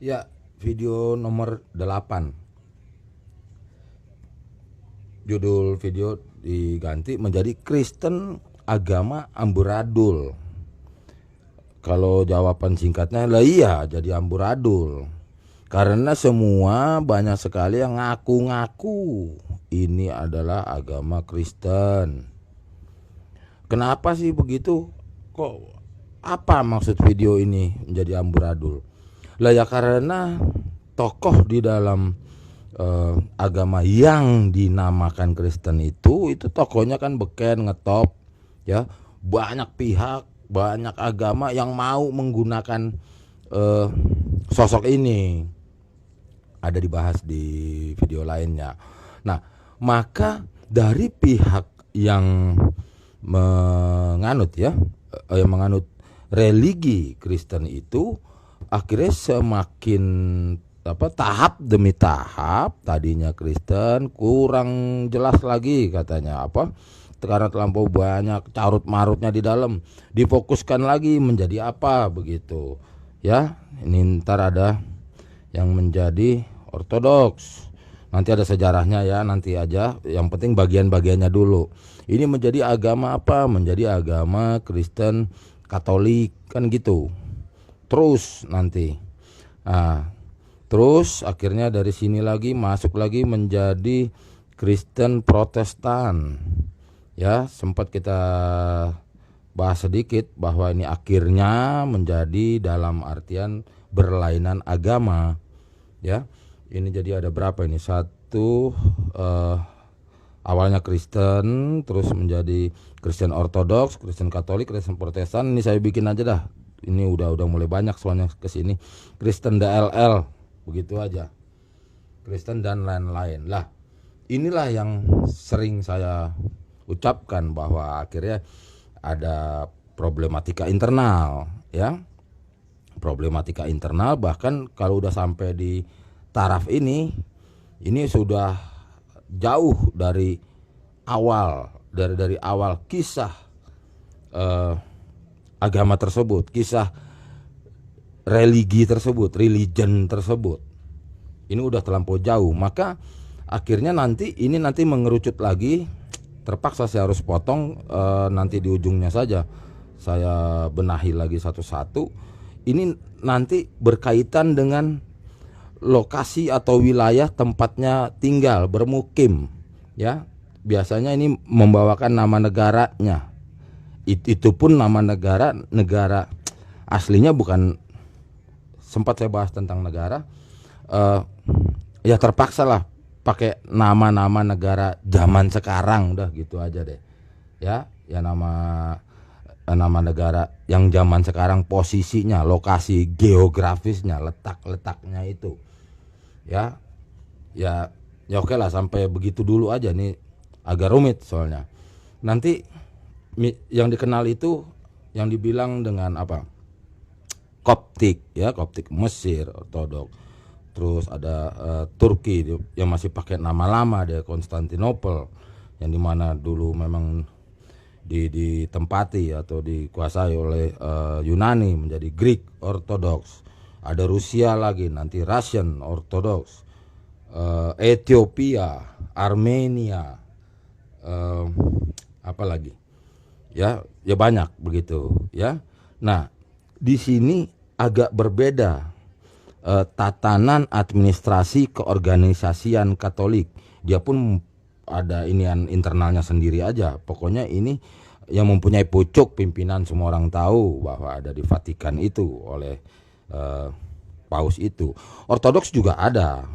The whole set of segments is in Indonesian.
Ya, video nomor 8. Judul video diganti menjadi Kristen Agama Amburadul. Kalau jawaban singkatnya lah iya jadi amburadul. Karena semua banyak sekali yang ngaku-ngaku ini adalah agama Kristen. Kenapa sih begitu? Kok apa maksud video ini menjadi amburadul? Lah ya karena tokoh di dalam agama yang dinamakan Kristen itu tokohnya kan beken ngetop ya, banyak pihak, banyak agama yang mau menggunakan sosok ini. Ada dibahas di video lainnya. Nah, maka dari pihak yang menganut yang menganut religi Kristen itu akhirnya semakin tahap demi tahap. Tadinya Kristen kurang jelas lagi katanya karena terlampau banyak carut marutnya di dalam, difokuskan lagi menjadi apa begitu ya. Ini ntar ada yang menjadi ortodoks, nanti ada sejarahnya ya, nanti aja, yang penting bagian-bagiannya dulu. Ini menjadi agama apa? Menjadi agama Kristen Katolik kan gitu. Terus nanti terus akhirnya dari sini lagi masuk lagi menjadi Kristen Protestan. Ya, sempat kita bahas sedikit bahwa ini akhirnya menjadi dalam artian berlainan agama. Ya, ini jadi ada berapa ini? Satu, awalnya Kristen, terus menjadi Kristen Ortodoks, Kristen Katolik, Kristen Protestan. Ini saya bikin aja dah. Ini udah mulai banyak soalnya ke sini. Kristen DLL, begitu aja. Kristen dan lain-lain. Lah, inilah yang sering saya ucapkan bahwa akhirnya ada problematika internal, ya. Problematika internal, bahkan kalau udah sampai di taraf ini sudah jauh dari awal, dari awal kisah agama tersebut, kisah religi tersebut, religion tersebut. Ini udah terlampau jauh, maka akhirnya nanti mengerucut lagi. Terpaksa saya harus potong, nanti di ujungnya saja saya benahi lagi satu-satu. Ini nanti berkaitan dengan lokasi atau wilayah tempatnya tinggal, bermukim ya. Biasanya ini membawakan nama negaranya. Itu pun nama negara aslinya bukan. Sempat saya bahas tentang negara, ya terpaksa lah pakai nama-nama negara zaman sekarang, udah gitu aja deh ya. Ya nama negara yang zaman sekarang, posisinya, lokasi geografisnya, letaknya itu ya oke lah, sampai begitu dulu aja. Nih agak rumit soalnya. Nanti yang dikenal itu yang dibilang dengan Koptik ya, Koptik Mesir Ortodoks. Terus ada Turki yang masih pakai nama lama, dia Konstantinopel, yang dimana dulu memang ditempati atau dikuasai oleh Yunani, menjadi Greek Orthodox. Ada Rusia lagi, nanti Russian Orthodox, Ethiopia, Armenia, apa lagi ya banyak begitu ya. Nah, di sini agak berbeda tatanan administrasi keorganisasian Katolik. Dia pun ada inian internalnya sendiri aja. Pokoknya ini yang mempunyai pucuk pimpinan, semua orang tahu bahwa ada di Vatikan itu oleh Paus itu. Ortodoks juga ada,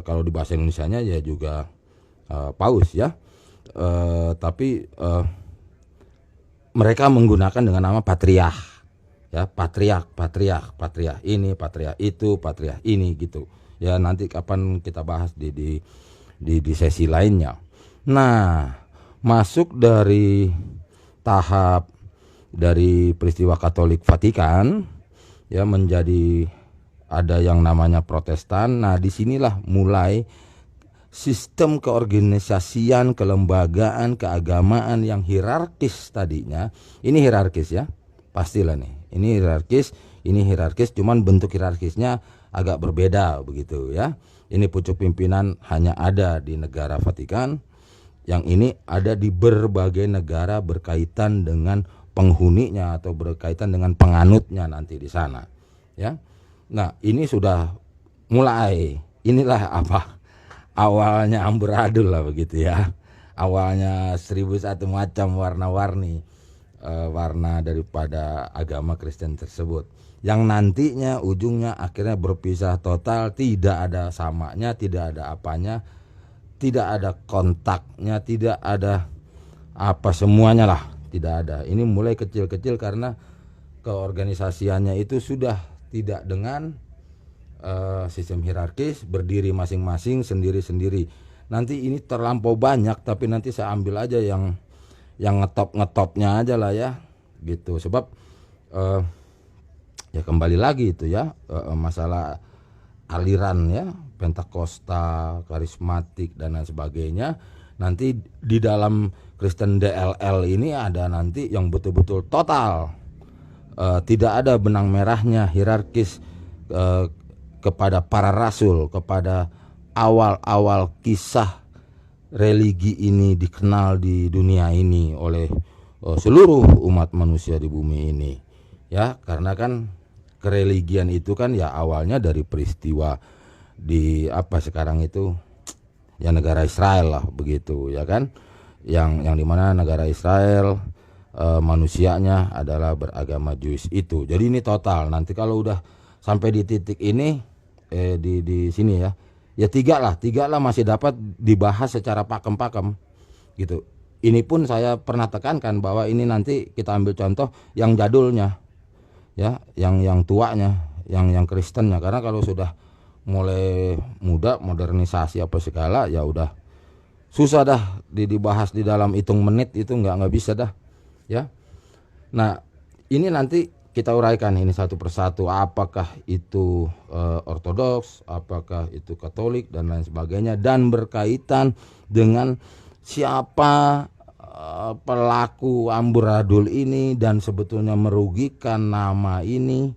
kalau di bahasa Indonesianya ya juga Paus ya. Tapi mereka menggunakan dengan nama patriark ya, patriark ini, patriark itu, patriark ini gitu ya. Nanti kapan kita bahas di sesi lainnya. Nah, masuk dari tahap dari peristiwa Katolik Vatikan ya menjadi ada yang namanya Protestan. Nah, disinilah mulai sistem keorganisasian, kelembagaan, keagamaan yang hierarkis tadinya. Ini hierarkis ya, pastilah nih. Ini hierarkis ini hierarkis, cuman bentuk hierarkisnya agak berbeda begitu ya. Ini pucuk pimpinan hanya ada di negara Vatikan, yang ini ada di berbagai negara berkaitan dengan penghuninya atau berkaitan dengan penganutnya nanti di sana ya. Nah, ini sudah mulai, inilah apa awalnya amburadul lah begitu ya. Awalnya 1001 macam warna-warni warna daripada agama Kristen tersebut, yang nantinya ujungnya akhirnya berpisah total, tidak ada samanya, tidak ada apanya, tidak ada kontaknya, tidak ada apa semuanya lah, tidak ada. Ini mulai kecil-kecil karena keorganisasiannya itu sudah tidak dengan sistem hierarkis, berdiri masing-masing sendiri-sendiri. Nanti ini terlampau banyak, tapi nanti saya ambil aja yang ngetopnya aja lah ya, gitu. Sebab ya kembali lagi itu ya, masalah aliran ya, Pentakosta, karismatik dan lain sebagainya. Nanti di dalam Kristen DLL ini ada nanti yang betul-betul total, tidak ada benang merahnya, hierarkis, kepada para rasul, kepada awal-awal kisah religi ini dikenal di dunia ini oleh seluruh umat manusia di bumi ini ya. Karena kan kereligian itu kan ya awalnya dari peristiwa di apa sekarang itu ya negara Israel lah begitu ya kan, yang dimana negara Israel manusianya adalah beragama Jewish itu. Jadi ini total. Nanti kalau udah sampai di titik ini di sini ya tiga lah masih dapat dibahas secara pakem-pakem gitu. Ini pun saya pernah tekankan bahwa ini nanti kita ambil contoh yang jadulnya ya, yang tuanya, yang Kristennya, karena kalau sudah mulai muda modernisasi apa segala ya udah susah dah dibahas di dalam hitung menit, itu nggak bisa dah ya. Nah, ini nanti kita uraikan ini satu persatu, apakah itu Ortodoks, apakah itu Katolik dan lain sebagainya, dan berkaitan dengan siapa pelaku amburadul ini, dan sebetulnya merugikan nama ini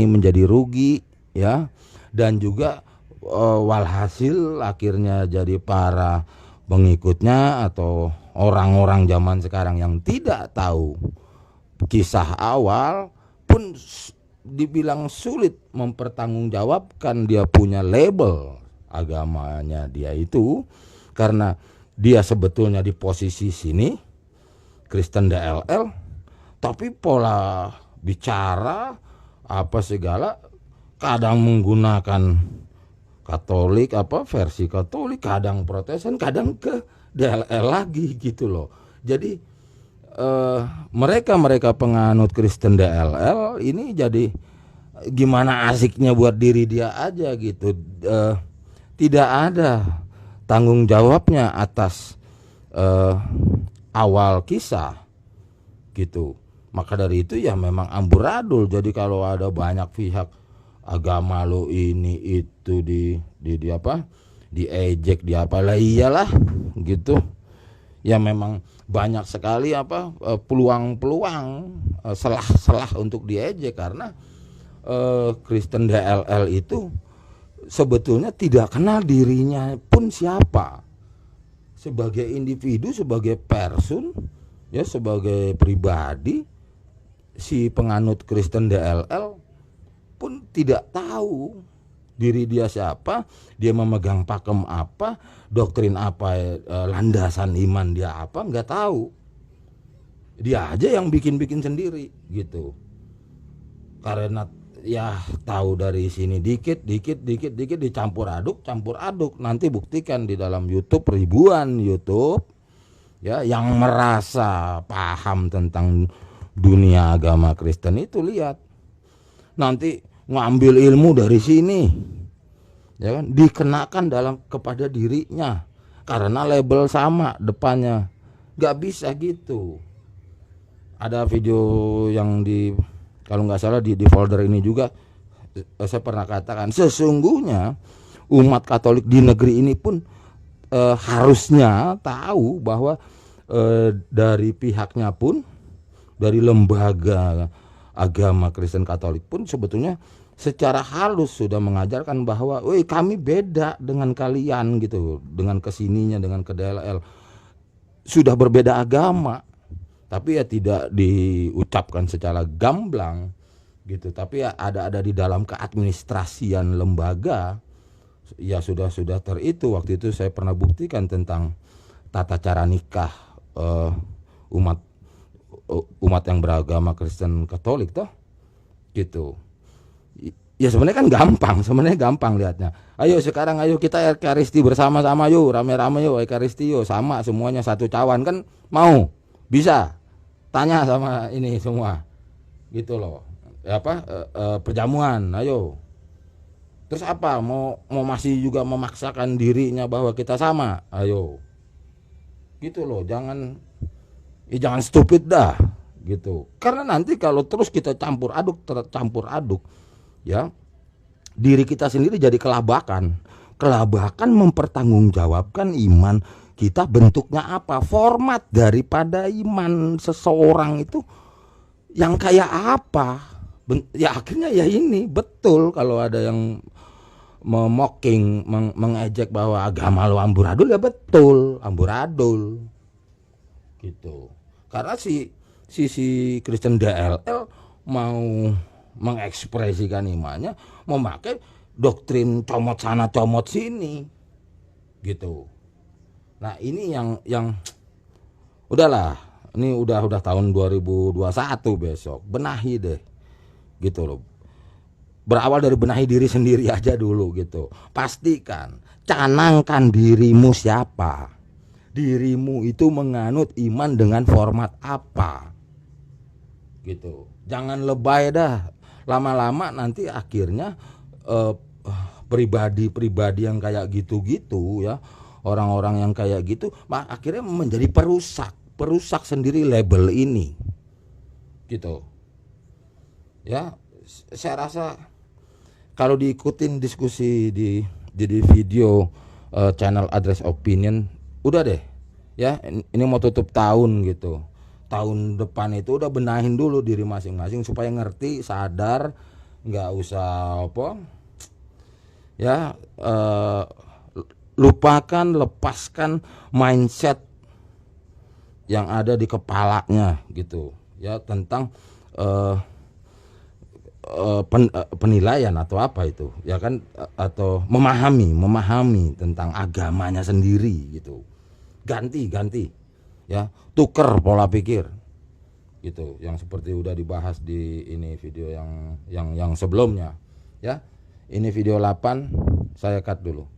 menjadi rugi ya, dan juga walhasil akhirnya jadi para pengikutnya atau orang-orang zaman sekarang yang tidak tahu kisah awal pun dibilang sulit mempertanggungjawabkan dia punya label agamanya dia itu, karena dia sebetulnya di posisi sini Kristen DLL, tapi pola bicara apa segala kadang menggunakan Katolik, apa versi Katolik, kadang Protestan, kadang ke DLL lagi gitu loh. Jadi mereka penganut Kristen DLL ini jadi gimana asiknya buat diri dia aja gitu, tidak ada tanggung jawabnya atas awal kisah gitu. Maka dari itu ya memang amburadul. Jadi kalau ada banyak pihak agama lo ini itu di apa, diejek, di apalah, iyalah gitu. Ya memang banyak sekali apa peluang-peluang, celah-celah untuk diejek, karena Kristen DLL itu sebetulnya tidak kenal dirinya pun siapa sebagai individu, sebagai person ya, sebagai pribadi. Si penganut Kristen DLL pun tidak tahu diri dia siapa, dia memegang pakem apa, doktrin apa, landasan iman dia apa, nggak tahu. Dia aja yang bikin-bikin sendiri gitu. Karena ya tahu dari sini dikit dicampur aduk. Nanti buktikan di dalam YouTube, ribuan YouTube ya yang merasa paham tentang dunia agama Kristen itu, lihat nanti ngambil ilmu dari sini ya kan, dikenakan dalam kepada dirinya karena label sama depannya. Nggak bisa gitu. Ada video yang kalau nggak salah di folder ini juga saya pernah katakan, sesungguhnya umat Katolik di negeri ini pun harusnya tahu bahwa dari pihaknya pun, dari lembaga agama Kristen Katolik pun sebetulnya secara halus sudah mengajarkan bahwa, woi kami beda dengan kalian gitu, dengan kesininya, dengan ke DLL. Sudah berbeda agama, tapi ya tidak diucapkan secara gamblang gitu, tapi ya ada di dalam keadministrasian lembaga ya sudah teritu. Waktu itu saya pernah buktikan tentang tata cara nikah umat yang beragama Kristen Katolik toh gitu. Ya sebenarnya kan gampang lihatnya. Ayo sekarang ayo kita Ekaristi bersama-sama yuk, rame-rame yuk Ekaristi yuk, sama semuanya satu cawan kan mau? Bisa. Tanya sama ini semua. Gitu loh. Perjamuan, ayo. Terus apa? Mau masih juga memaksakan dirinya bahwa kita sama? Ayo. Gitu loh, jangan stupid dah gitu. Karena nanti kalau terus kita campur aduk ya, diri kita sendiri jadi kelabakan mempertanggungjawabkan iman kita bentuknya apa, format daripada iman seseorang itu yang kayak apa. Ya akhirnya ya ini betul kalau ada yang memocking, mengejek bahwa agama lo amburadul, ya betul amburadul gitu. Karena si Kristen DLL mau mengekspresikan imannya memakai doktrin comot sana comot sini gitu. Nah ini yang udahlah, ini udah tahun 2021 besok, benahi deh gitu loh. Berawal dari benahi diri sendiri aja dulu gitu. Pastikan, canangkan dirimu siapa, dirimu itu menganut iman dengan format apa gitu. Jangan lebay dah. Lama-lama nanti akhirnya pribadi-pribadi yang kayak gitu-gitu ya, orang-orang yang kayak gitu akhirnya menjadi perusak sendiri label ini gitu ya. Saya rasa kalau diikutin diskusi di video channel Address Opinion, udah deh ya, ini mau tutup tahun gitu, tahun depan itu udah benahin dulu diri masing-masing supaya ngerti, sadar, nggak usah lepaskan mindset yang ada di kepalanya gitu ya, tentang penilaian atau apa itu ya kan, atau memahami tentang agamanya sendiri gitu. Ganti ya, tuker pola pikir gitu, yang seperti udah dibahas di ini video yang sebelumnya ya. Ini video 8 saya cut dulu.